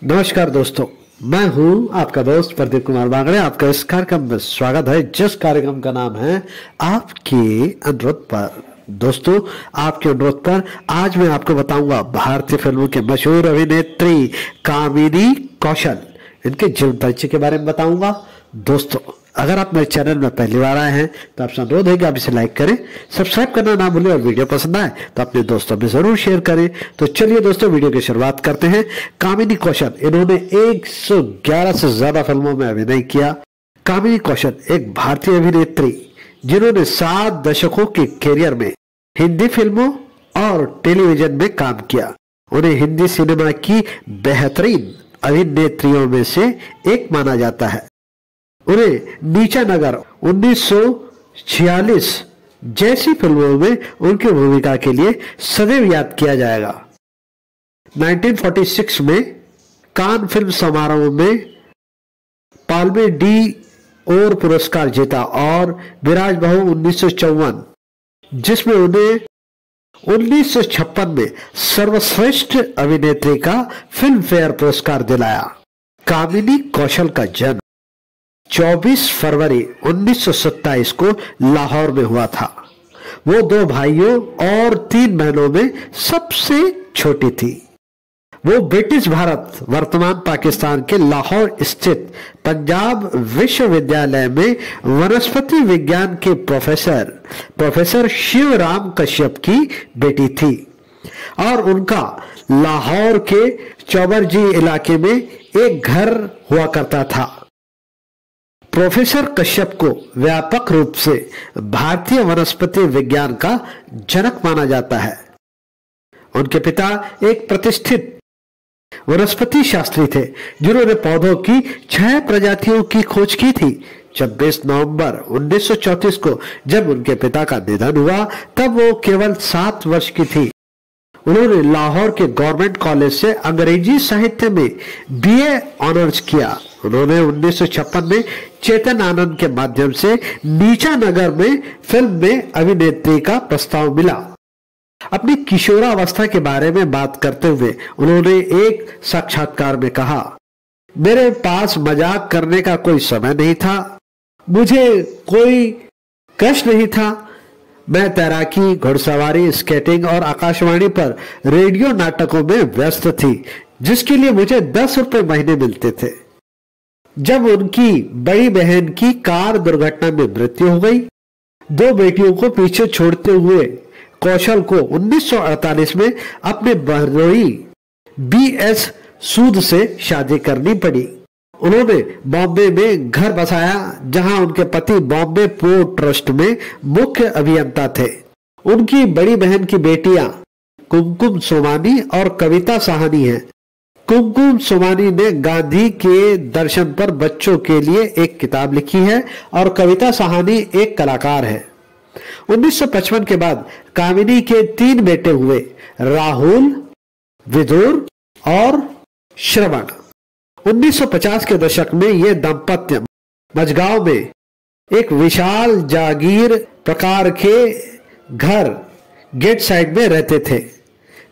नमस्कार दोस्तों, मैं हूं आपका दोस्त प्रदीप कुमार बांगड़े। आपका इस कार्यक्रम में स्वागत है, जिस कार्यक्रम का नाम है आपके अनुरोध पर। दोस्तों, आपके अनुरोध पर आज मैं आपको बताऊंगा भारतीय फिल्मों के मशहूर अभिनेत्री कामिनी कौशल, इनके जीवन परिचय के बारे में बताऊंगा। दोस्तों, अगर आप मेरे चैनल में पहली बार आए हैं तो आपसे अनुरोध है कि आप इसे लाइक करें, सब्सक्राइब करना ना भूलें और वीडियो पसंद आए तो अपने दोस्तों में जरूर शेयर करें। तो चलिए दोस्तों, वीडियो की शुरुआत करते हैं। कामिनी कौशल, इन्होंने 111 से ज्यादा फिल्मों में अभिनय किया। कामिनी कौशल एक भारतीय अभिनेत्री जिन्होंने 7 दशकों के कैरियर में हिंदी फिल्मों और टेलीविजन में काम किया। उन्हें हिंदी सिनेमा की बेहतरीन अभिनेत्रियों में से एक माना जाता है। उन्हें नीचा नगर 1946 जैसी फिल्मों में उनकी भूमिका के लिए सदैव याद किया जाएगा। 1946 में कान फिल्म समारोह में पाल्मे डी ओर पुरस्कार जीता और विराज बहू 1954, जिसमें उन्हें 1956 में सर्वश्रेष्ठ अभिनेत्री का फिल्म फेयर पुरस्कार दिलाया। कामिनी कौशल का जन्म 24 फरवरी 1927 को लाहौर में हुआ था। वो 2 भाइयों और 3 बहनों में सबसे छोटी थी। वो ब्रिटिश भारत वर्तमान पाकिस्तान के लाहौर स्थित पंजाब विश्वविद्यालय में वनस्पति विज्ञान के प्रोफेसर शिवराम कश्यप की बेटी थी और उनका लाहौर के चौबरजी इलाके में एक घर हुआ करता था। प्रोफेसर कश्यप को व्यापक रूप से भारतीय वनस्पति विज्ञान का जनक माना जाता है। उनके पिता एक प्रतिष्ठित वनस्पति शास्त्री थे जिन्होंने पौधों की 6 प्रजातियों की खोज की थी। 26 नवंबर 1934 को जब उनके पिता का निधन हुआ तब वो केवल 7 वर्ष की थी। उन्होंने लाहौर के गवर्नमेंट कॉलेज से अंग्रेजी साहित्य में बीए ऑनर्स किया। उन्होंने 1956 में चेतन आनंद के माध्यम से नीचा नगर में फिल्म में अभिनेत्री का प्रस्ताव मिला। अपनी किशोरावस्था के बारे में बात करते हुए उन्होंने एक साक्षात्कार में कहा, मेरे पास मजाक करने का कोई समय नहीं था, मुझे कोई कष्ट नहीं था। मैं तैराकी, घुड़सवारी, स्केटिंग और आकाशवाणी पर रेडियो नाटकों में व्यस्त थी, जिसके लिए मुझे 10 रुपए महीने मिलते थे। जब उनकी बड़ी बहन की कार दुर्घटना में मृत्यु हो गई, 2 बेटियों को पीछे छोड़ते हुए कौशल को 1948 में अपने बहनोई बीएस सूद से शादी करनी पड़ी। उन्होंने बॉम्बे में घर बसाया, जहां उनके पति बॉम्बे पोर्ट ट्रस्ट में मुख्य अभियंता थे। उनकी बड़ी बहन की बेटियां कुमकुम सोमानी और कविता साहनी हैं। कुमकुम सोमानी ने गांधी के दर्शन पर बच्चों के लिए एक किताब लिखी है और कविता साहनी एक कलाकार है। 1955 के बाद कामिनी के 3 बेटे हुए, राहुल, विदुर और श्रवण। 1950 के दशक में यह दंपत्य मझगांव में एक विशाल जागीर प्रकार के घर गेट साइड में रहते थे,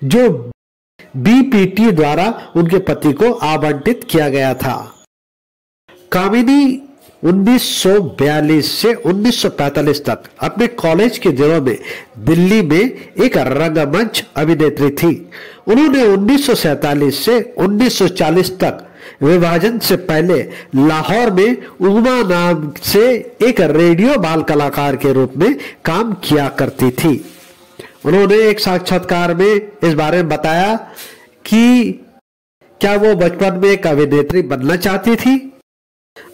जो बीपीटी द्वारा उनके पति को आवंटित किया गया था। कामिनी 1942 से 1945 तक अपने कॉलेज के दिनों में दिल्ली में एक रंगमंच अभिनेत्री थी। उन्होंने 1947 से 1940 तक विभाजन से पहले लाहौर में उमा नाम से एक रेडियो बाल कलाकार के रूप में काम किया करती थी। उन्होंने एक साक्षात्कार में इस बारे में बताया कि क्या वो बचपन में एक अभिनेत्री बनना चाहती थी।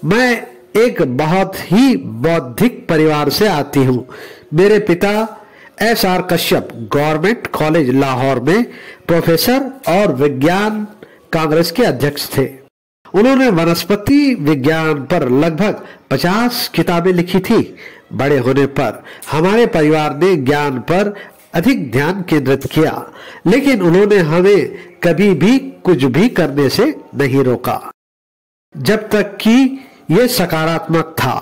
मैं एक बहुत ही बौद्धिक परिवार से आती हूँ। मेरे पिता SR Kashyap government college Lahore में प्रोफेसर और विज्ञान कांग्रेस के अध्यक्ष थे। उन्होंने वनस्पति विज्ञान पर लगभग 50 किताबें लिखी थी। बड़े होने पर हमारे परिवार ने ज्ञान पर अधिक ध्यान केंद्रित किया, लेकिन उन्होंने हमें कभी भी कुछ भी करने से नहीं रोका, जब तक कि यह सकारात्मक था।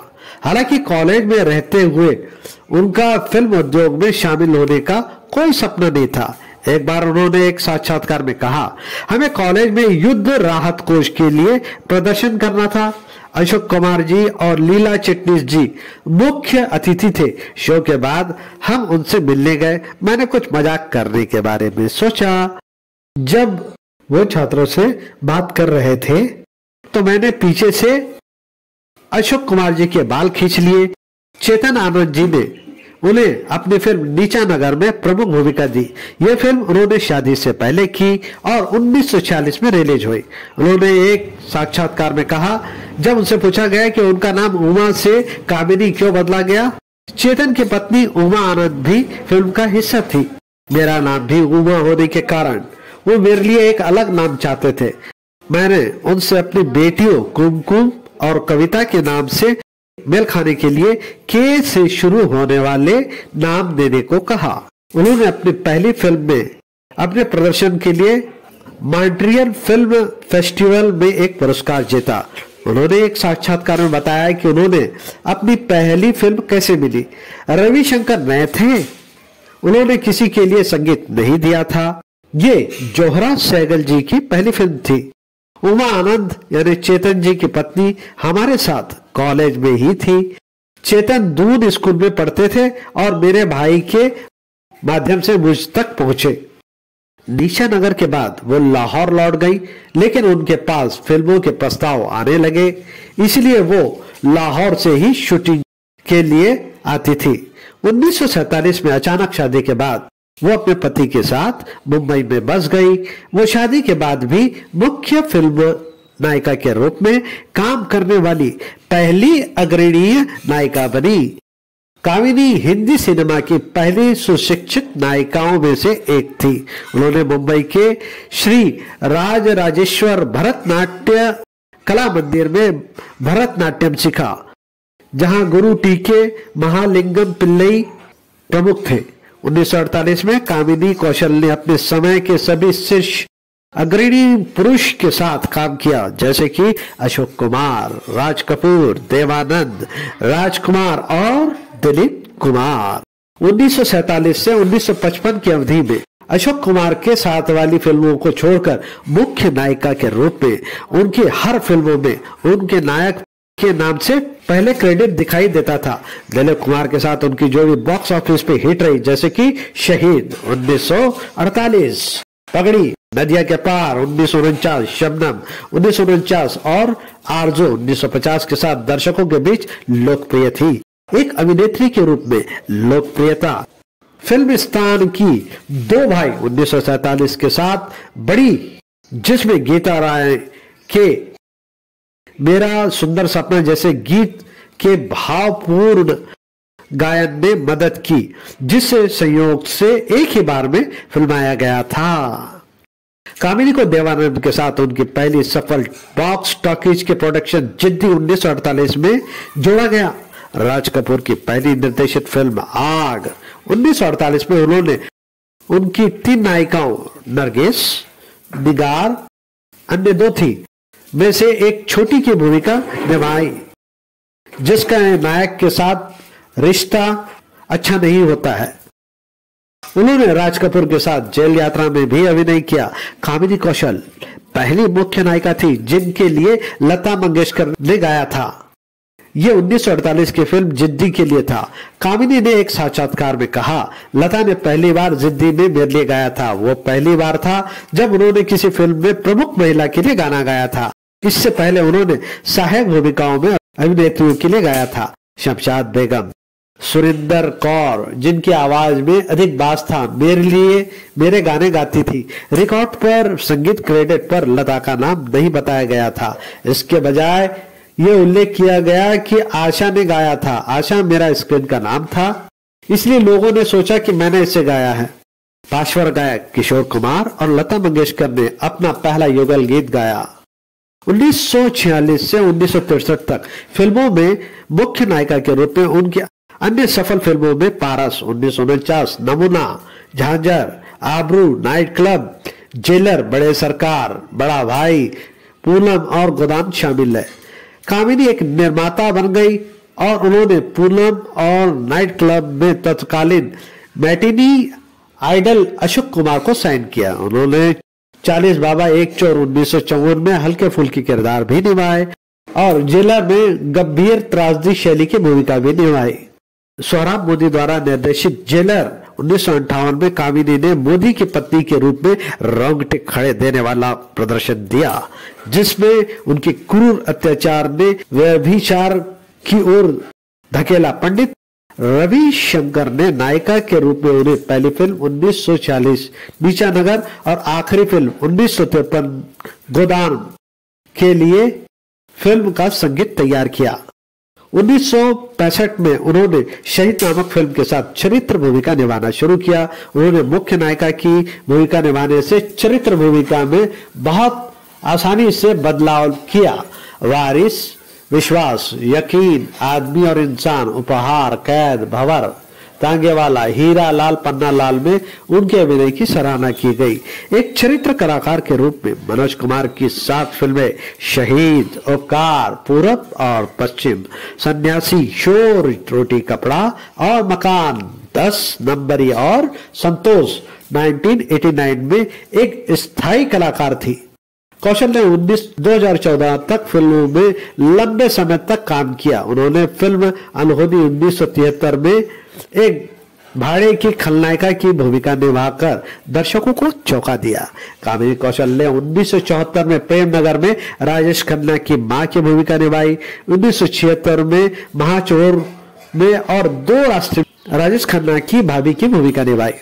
हालांकि कॉलेज में रहते हुए उनका फिल्म उद्योग में शामिल होने का कोई सपना नहीं था। एक बार उन्होंने एक साक्षात्कार में कहा, हमें कॉलेज में युद्ध राहत कोष के लिए प्रदर्शन करना था। अशोक कुमार जी और लीला चिटनीस जी मुख्य अतिथि थे। शो के बाद हम उनसे मिलने गए। मैंने कुछ मजाक करने के बारे में सोचा। जब वो छात्रों से बात कर रहे थे तो मैंने पीछे से अशोक कुमार जी के बाल खींच लिए। चेतन आनंद जी ने उन्हें अपनी फिल्म नीचा नगर में प्रमुख भूमिका दी। यह फिल्म उन्होंने शादी से पहले की और 1946 में रिलीज हुई। उन्होंने एक साक्षात्कार में कहा, जब उनसे पूछा गया कि उनका नाम उमा से कामिनी क्यों बदला गया, चेतन की पत्नी उमा आनंद भी फिल्म का हिस्सा थी। मेरा नाम भी उमा होने के कारण वो मेरे लिए एक अलग नाम चाहते थे। मैंने उनसे अपनी बेटियों कुमकुम और कविता के नाम से मेल खाने के लिए के से शुरू होने वाले नाम देने को कहा। उन्होंने अपनी पहली फिल्म में अपने प्रदर्शन के लिए मॉन्ट्रियल फिल्म फेस्टिवल में एक पुरस्कार जीता। उन्होंने एक साक्षात्कार में बताया कि उन्होंने अपनी पहली फिल्म कैसे मिली। रविशंकर नए थे, उन्होंने किसी के लिए संगीत नहीं दिया था। ये जोहरा सहगल जी की पहली फिल्म थी। उमा आनंद यानी चेतन जी की पत्नी हमारे साथ कॉलेज में ही थी। चेतन दून स्कूल में पढ़ते थे और मेरे भाई के माध्यम से मुझ तक पहुंचे। नीचा नगर के बाद वो लाहौर लौट गई, लेकिन उनके पास फिल्मों के प्रस्ताव आने लगे, इसलिए वो लाहौर से ही शूटिंग के लिए आती थी। 1947 में अचानक शादी के बाद वो अपने पति के साथ मुंबई में बस गई। वो शादी के बाद भी मुख्य फिल्म नायिका के रूप में काम करने वाली पहली अग्रणीय नायिका बनी। कामिनी हिंदी सिनेमा की पहली सुशिक्षित नायिकाओं में से एक थी। उन्होंने मुंबई के श्री राजराजेश्वर भरतनाट्य कला मंदिर में भरतनाट्यम सीखा, जहां गुरु टीके महालिंगम पिल्लई प्रमुख थे। 1948 में कामिनी कौशल ने अपने समय के सभी शीर्ष अग्रणी पुरुष के साथ काम किया, जैसे कि अशोक कुमार, राज कपूर, देवानंद, राजकुमार और दिलीप कुमार। 1947 से 1955 की अवधि में अशोक कुमार के साथ वाली फिल्मों को छोड़कर मुख्य नायिका के रूप में उनकी हर फिल्मों में उनके नायक के नाम से पहले क्रेडिट दिखाई देता था। दिलीप कुमार के साथ उनकी जोड़ी बॉक्स ऑफिस पे हिट रही, जैसे कि शहीद 1948, पगड़ी, नदिया के पार 1949, शबनम 1949 और आरजू 1950 के साथ दर्शकों के बीच लोकप्रिय थी। एक अभिनेत्री के रूप में लोकप्रियता फिल्मिस्तान की दो भाई 1947 के साथ बढ़ी, जिसमें गीता राय के मेरा सुंदर सपना जैसे गीत के भावपूर्ण गायन ने मदद की, जिससे संयोग से एक ही बार में फिल्माया गया था। कामिनी को देवानंद के साथ उनकी पहली सफल बॉक्स टॉकीज के प्रोडक्शन जिद्दी 1948 में जोड़ा गया। राज कपूर की पहली निर्देशित फिल्म आग 1948 में उन्होंने उनकी 3 नायिकाओं नरगिस, निगार, अन्य 2 थी में से एक छोटी की भूमिका निभाई, जिसका नायक के साथ रिश्ता अच्छा नहीं होता है। उन्होंने राज कपूर के साथ जेल यात्रा में भी अभिनय किया। कामिनी कौशल पहली मुख्य नायिका थी जिनके लिए लता मंगेशकर ने गाया था। यह 1948 की फिल्म जिद्दी के लिए था। कामिनी ने एक साक्षात्कार में कहा, लता ने पहली बार जिद्दी में मेरे लिए गाया था। वो पहली बार था जब उन्होंने किसी फिल्म में प्रमुख महिला के लिए गाना गाया था। इससे पहले उन्होंने सहायक भूमिकाओं में अभिनेत्रियों के लिए गाया था। शमशाद बेगम, सुरिंदर कौर, जिनकी आवाज में अधिक बास था, मेरे लिए मेरे गाने गाती थी। रिकॉर्ड पर संगीत क्रेडिट पर लता का नाम नहीं बताया गया था। इसके बजाय यह उल्लेख किया गया कि आशा ने गाया था। आशा मेरा स्क्रीन का नाम था, इसलिए लोगों ने सोचा कि मैंने इसे गाया है। पार्श्व गायक किशोर कुमार और लता मंगेशकर ने अपना पहला युगल गीत गाया। 1946 से 1963 तक फिल्मों में मुख्य नायिका के रूप में उनकी अन्य सफल फिल्मों में पारस 1949, नमूना, झांझर, आबरू, नाइट क्लब, जेलर, बड़े सरकार, बड़ा भाई, पूनम और गोदान शामिल है। कामिनी एक निर्माता बन गई और उन्होंने पूनम और नाइट क्लब में तत्कालीन मैटिनी आइडल अशोक कुमार को साइन किया। उन्होंने 40 बाबा एक चोर 1954 में हल्के फुल्के किरदार भी निभाए और जेलर में गंभीर त्रासदी शैली की भूमिका भी निभाई। सोहराब मोदी द्वारा निर्देशित जेलर 1958 में कामिनी ने मोदी की पत्नी के रूप में रोंगटे खड़े देने वाला प्रदर्शन दिया, जिसमें उनके क्रूर अत्याचार ने व्यभिचार की ओर धकेला। पंडित रविशंकर ने नायिका के रूप में उन्हें पहली फिल्म 1940 नीचा नगर और आखिरी फिल्म 1953 गोदान के लिए फिल्म का संगीत तैयार किया। 1965 में उन्होंने शहीद नामक फिल्म के साथ चरित्र भूमिका निभाना शुरू किया। उन्होंने मुख्य नायिका की भूमिका निभाने से चरित्र भूमिका में बहुत आसानी से बदलाव किया। वारिस, विश्वास, यकीन, आदमी और इंसान, उपहार, कैद, भंवर, तांगेवाला, हीरा लाल, पन्ना लाल में उनके अभिनय की सराहना की गई। एक चरित्र कलाकार के रूप में मनोज कुमार की 7 फिल्में शहीद, उपकार, पूरब और पश्चिम, सन्यासी, शोर, रोटी कपड़ा और मकान, 10 नंबरी और संतोष 1989 में एक स्थायी कलाकार थी। कौशल ने 2014 तक फिल्मों में लंबे समय तक काम किया। उन्होंने फिल्म अनहोनी 1973 में एक भाड़े की खलनायिका की भूमिका निभाकर दर्शकों को चौंका दिया। कामिनी कौशल ने 1974 में प्रेम नगर में राजेश खन्ना की मां की भूमिका निभाई। 1976 में महाचोर में और 2 राष्ट्रीय राजेश खन्ना की भाभी की भूमिका निभाई।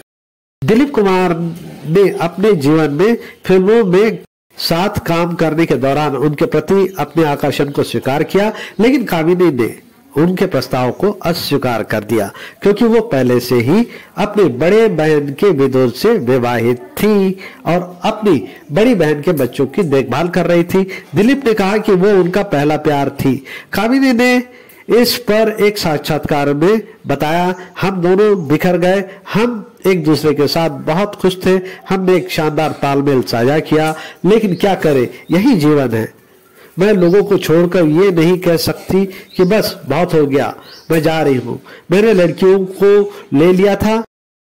दिलीप कुमार ने अपने जीवन में फिल्मों में साथ काम करने के दौरान उनके प्रति अपने आकर्षण को स्वीकार किया, लेकिन कामिनी ने उनके प्रस्ताव को अस्वीकार कर दिया क्योंकि वो पहले से ही अपनी बड़े बहन के विदुर से विवाहित थी और अपनी बड़ी बहन के बच्चों की देखभाल कर रही थी। दिलीप ने कहा कि वो उनका पहला प्यार थी। कामिनी ने इस पर एक साक्षात्कार में बताया, हम दोनों बिखर गए, हम एक दूसरे के साथ बहुत खुश थे, हमने एक शानदार तालमेल साझा किया, लेकिन क्या करें, यही जीवन है। मैं लोगों को छोड़कर ये नहीं कह सकती कि बस बहुत हो गया, मैं जा रही हूँ। मैंने लड़कियों को ले लिया था,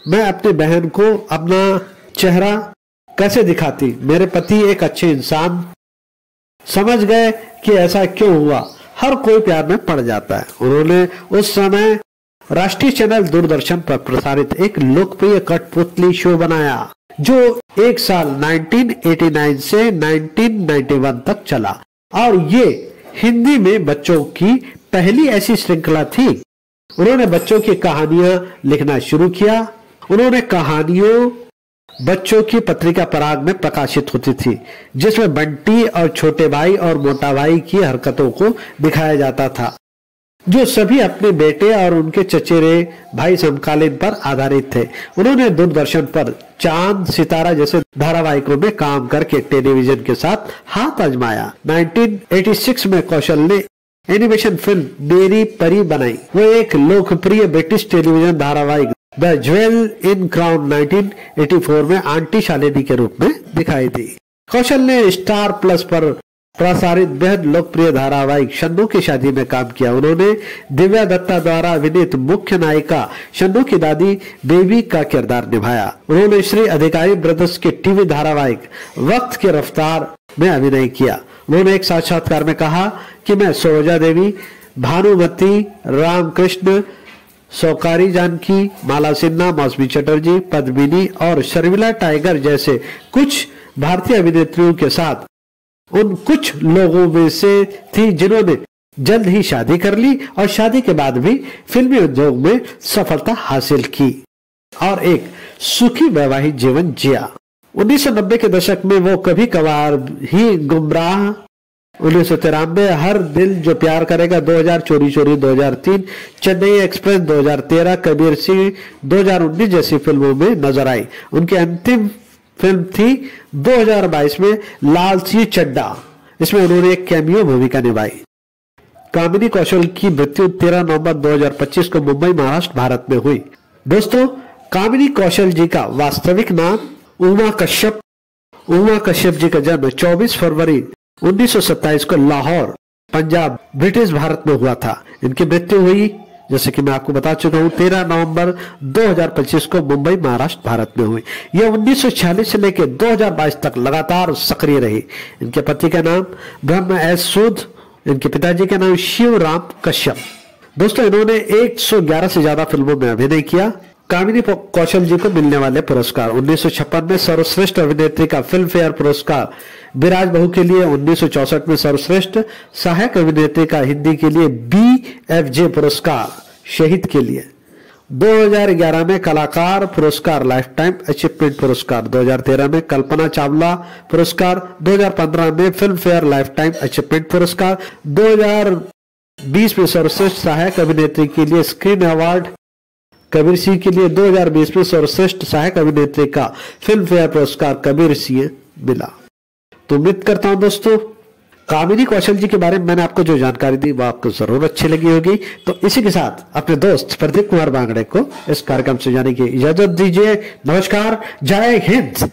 मैं अपनी बहन को अपना चेहरा कैसे दिखाती। मेरे पति एक अच्छे इंसान समझ गए कि ऐसा क्यों हुआ, हर कोई प्यार में पड़ जाता है। उन्होंने उस समय राष्ट्रीय चैनल दूरदर्शन पर प्रसारित एक लोकप्रिय कठपुतली शो बनाया जो एक साल 1989 से 1991 तक चला और ये हिंदी में बच्चों की पहली ऐसी श्रृंखला थी। उन्होंने बच्चों की कहानियां लिखना शुरू किया। उन्होंने कहानियों बच्चों की पत्रिका पराग में प्रकाशित होती थी, जिसमें बंटी और छोटे भाई और मोटा भाई की हरकतों को दिखाया जाता था, जो सभी अपने बेटे और उनके चचेरे भाई समकालीन पर आधारित थे। उन्होंने दूरदर्शन पर चांद सितारा जैसे धारावाहिकों में काम करके टेलीविजन के साथ हाथ आजमाया। 1986 में कौशल ने एनिमेशन फिल्म मेरी परी बनाई। वो एक लोकप्रिय ब्रिटिश टेलीविजन धारावाहिक द ज्वेल इन क्राउन 1984 में आंटी शालिनी के रूप में दिखाई दी। कौशल ने स्टार प्लस पर प्रसारित बेहद लोकप्रिय धारावाहिक शन्नू की शादी में काम किया। उन्होंने दिव्या दत्ता द्वारा अभिनीत मुख्य नायिका शन्नू की दादी बेबी का किरदार निभाया। उन्होंने श्री अधिकारी ब्रदर्स के टीवी धारावाहिक वक्त की रफ्तार में अभिनय किया। उन्होंने एक साक्षात्कार में कहा कि मैं सरोजा देवी, भानुमति, रामकृष्ण, सौकारी जानकी, माला सिन्हा, मौसमी चटर्जी, पद्मिनी और शर्मिला टाइगर जैसे कुछ भारतीय अभिनेत्रियों के साथ उन कुछ लोगों में से थी जिन्होंने जल्द ही शादी कर ली और शादी के बाद भी फिल्मी उद्योग में सफलता हासिल की और एक सुखी वैवाहिक जीवन जिया। 1990 के दशक में वो कभी कभार ही गुमराह, 1993 हर दिल जो प्यार करेगा, 2000 चोरी चोरी, 2003 चेन्नई एक्सप्रेस, 2013 कबीर सिंह, 2019 जैसी फिल्मों में नजर आई। उनकी अंतिम फिल्म थी 2022 में लाल सिंह चड्ढा, इसमें उन्होंने एक कैमियो भूमिका निभाई। कामिनी कौशल की मृत्यु 13 नवंबर 2025 को मुंबई, महाराष्ट्र, भारत में हुई। दोस्तों, कामिनी कौशल जी का वास्तविक नाम उमा कश्यप। उमा कश्यप जी का जन्म 24 फरवरी 1927 को लाहौर, पंजाब, ब्रिटिश भारत में हुआ था। इनकी मृत्यु हुई जैसे कि मैं आपको बता चुका हूं 13 नवंबर 2025 को मुंबई महाराष्ट्र भारत में हुई। यह 1946 से लेकर 2022 तक लगातार सक्रिय रही। इनके पति का नाम ब्रह्म एस सूद, इनके पिताजी का नाम शिवराम कश्यप। दोस्तों इन्होंने 111 से ज्यादा फिल्मों में अभिनय किया। कामिनी कौशल जी को मिलने वाले पुरस्कार 1956 में सर्वश्रेष्ठ अभिनेत्री का फिल्म फेयर पुरस्कार विराज बहू के लिए, 1964 में सर्वश्रेष्ठ सहायक अभिनेत्री का हिंदी के लिए BFJ पुरस्कार शहीद के लिए, 2011 में कलाकार पुरस्कार लाइफ टाइम अचीवमेंट पुरस्कार, 2013 में कल्पना चावला पुरस्कार, 2015 में film fair life time achievement पुरस्कार, 2020 में सर्वश्रेष्ठ सहायक अभिनेत्री के लिए स्क्रीन अवार्ड कबीर सिंह के लिए, 2020 में सर्वश्रेष्ठ सहायक अभिनेत्री का फिल्म फेयर पुरस्कार कबीर सिंह मिला। तो उम्मीद करता हूं दोस्तों कामिनी कौशल जी के बारे में मैंने आपको जो जानकारी दी वो आपको जरूर अच्छी लगी होगी। तो इसी के साथ अपने दोस्त प्रदीप कुमार बांगड़े को इस कार्यक्रम से जाने की इजाजत दीजिए। नमस्कार, जय हिंद।